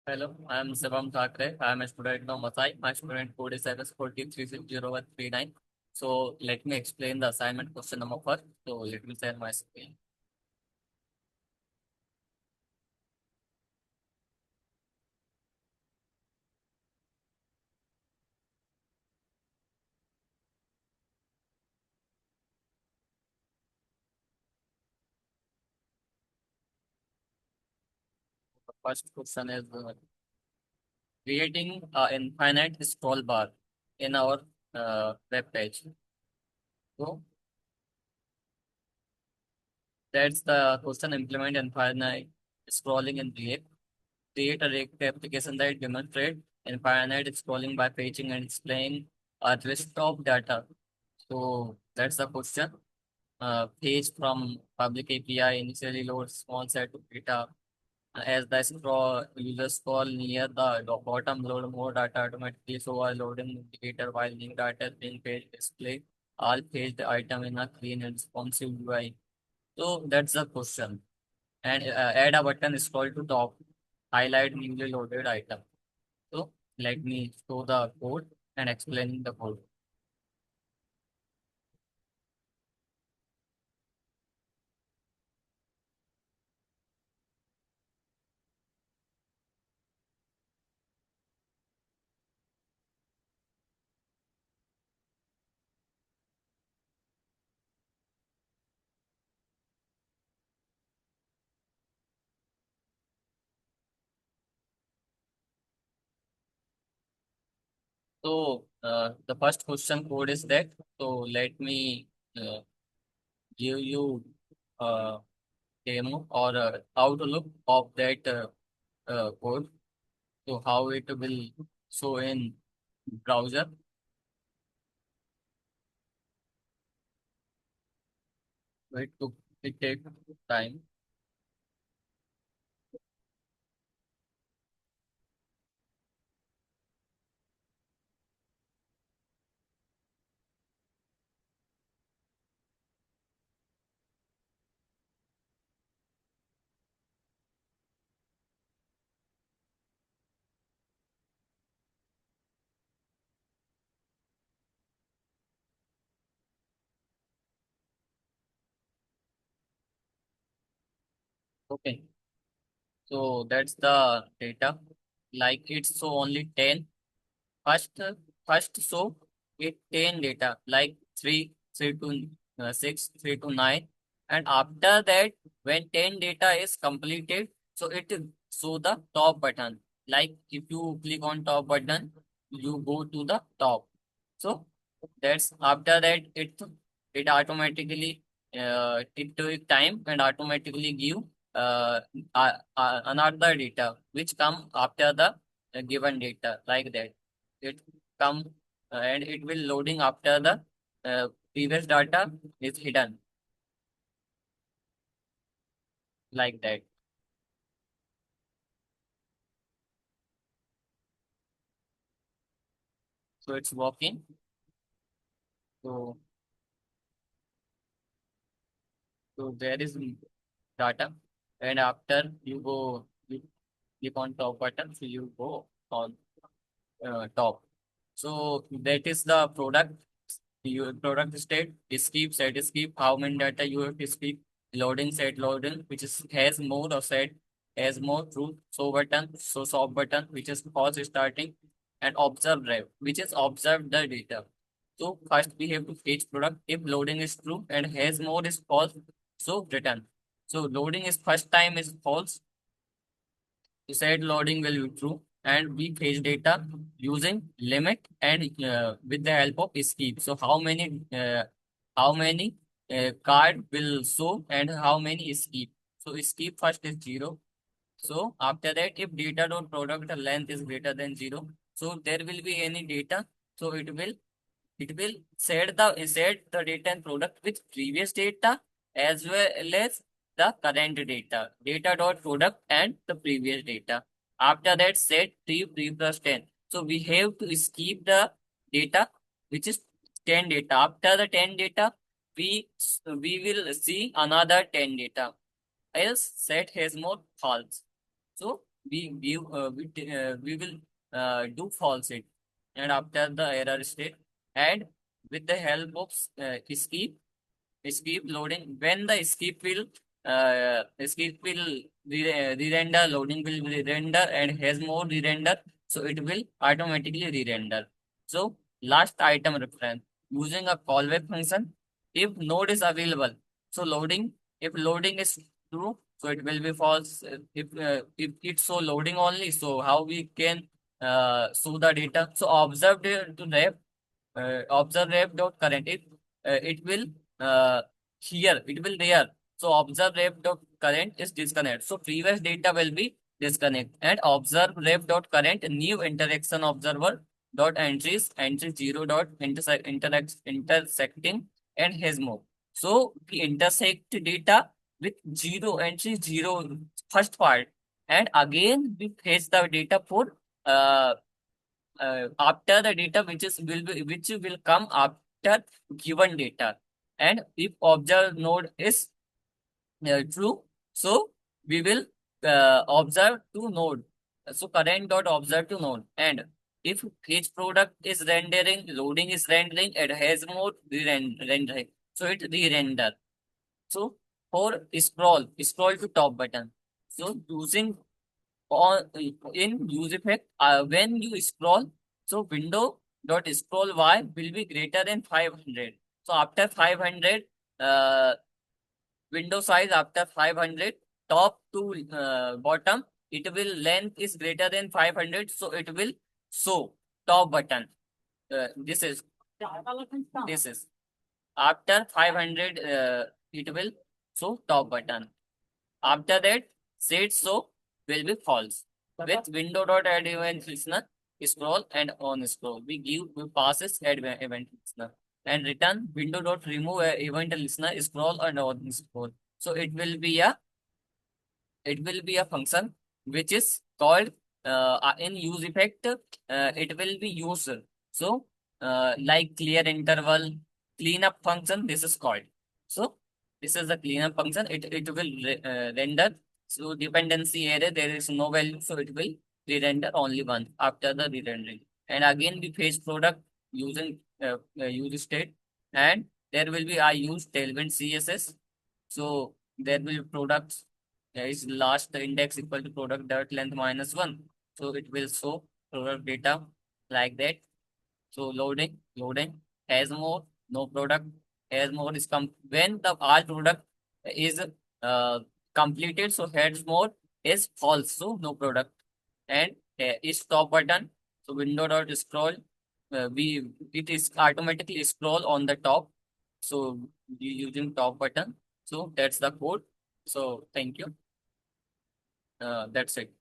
Hello, I am Shivam Thakre. I am a student of Masai. My student code is MS43600139. So let me explain the assignment question number first. So let me share my screen. The first question is creating an infinite scroll bar in our web page. So that's the question. Implement infinite scrolling in React. Create a React application that demonstrates infinite scrolling by fetching and displaying a list of data. So that's the question. Page from public API initially loads small set of data. As the user scroll near the bottom, load more data automatically. So while loading indicator while new data is being page display all paged item in a clean and responsive UI. So that's the question. And add a button scroll to top, highlight newly loaded item. So let me show the code and explain the code. So the first question code is that. So let me uh, give you a demo or outlook of that code. So how it will show in browser. It took it take time. Okay. So that's the data. Like it's so only 10. First, first show it 10 data like 3, 3 to 6, 3 to 9. And after that, when 10 data is completed, so it will show the top button. Like if you click on top button, you go to the top. So that's after that, it automatically it took time and automatically give another data which come after the given data like that. It come and it will loading after the previous data is hidden like that. So it's working. So there is data, and after you click on top button, so you go on top. So that is the product. Your product state skip set skip how many data you have to skip, loading set loading which is has more of set has more true, so button so soft button which is false starting, and observe drive which is observe the data. So first we have to fetch product. If loading is true and has more is false, so return. So loading is first time is false, set loading will be true, and we fetch data using limit and with the help of skip. So how many card will show and how many skip. So skip first is 0. So after that, if data dot product length is greater than 0, so there will be any data. So it will set the data and product with previous data as well as the current data. Data dot product and the previous data. After that, set pre plus 10. So we have to skip the data which is 10 data. After the 10 data, we will see another 10 data. Else set has more false. So we will do false it, and after the error state, and with the help of skip loading, when the skip will re-render, loading will re-render and has more re-render, so it will automatically re-render. So last item reference, using a callback function, if node is available, so loading, if loading is true, so it will be false. If it's so loading only, so how we can show the data? So observe to ref, observe ref dot current. It will uh, here, it will there. So observe ref dot current is disconnect. So previous data will be disconnect, and observe ref dot current new interaction observer dot entry 0 dot intersecting and has more. So we intersect data with zero entry zero first part, and again we fetch the data for uh, after the data which will come after given data. And if observed node is true, so we will observe to node, so current dot observe to node. And if each product is rendering, loading is rendering, it has more rendering, so it re-render. So for scroll to top button, so using on in use effect, when you scroll, so window dot scroll y will be greater than 500. So after 500, uh, window size after 500, top to bottom, it will length is greater than 500, so it will show top button. This is after 500, it will show top button. After that, set so will be false. With window dot add event listener, scroll and on scroll. We passes add event listener, and return window dot remove event listener, scroll and on scroll. So it will be a function which is called in use effect. It will be used. So like clear interval, cleanup function. This is called. So this is the cleanup function. It will render. So dependency area there is no value, so it will re-render only once after the re-rendering. And again we fetch product using use state, and there will be I use tailwind CSS. So there will be products, is last index equal to product dot length minus one. So it will show product data like that. So loading has more, no product, has more is when the all product is uh, completed, so has more is false, so no product. And is top button, so window dot scroll, we it is automatically scroll on the top, so you using top button. So that's the code. So thank you. That's it.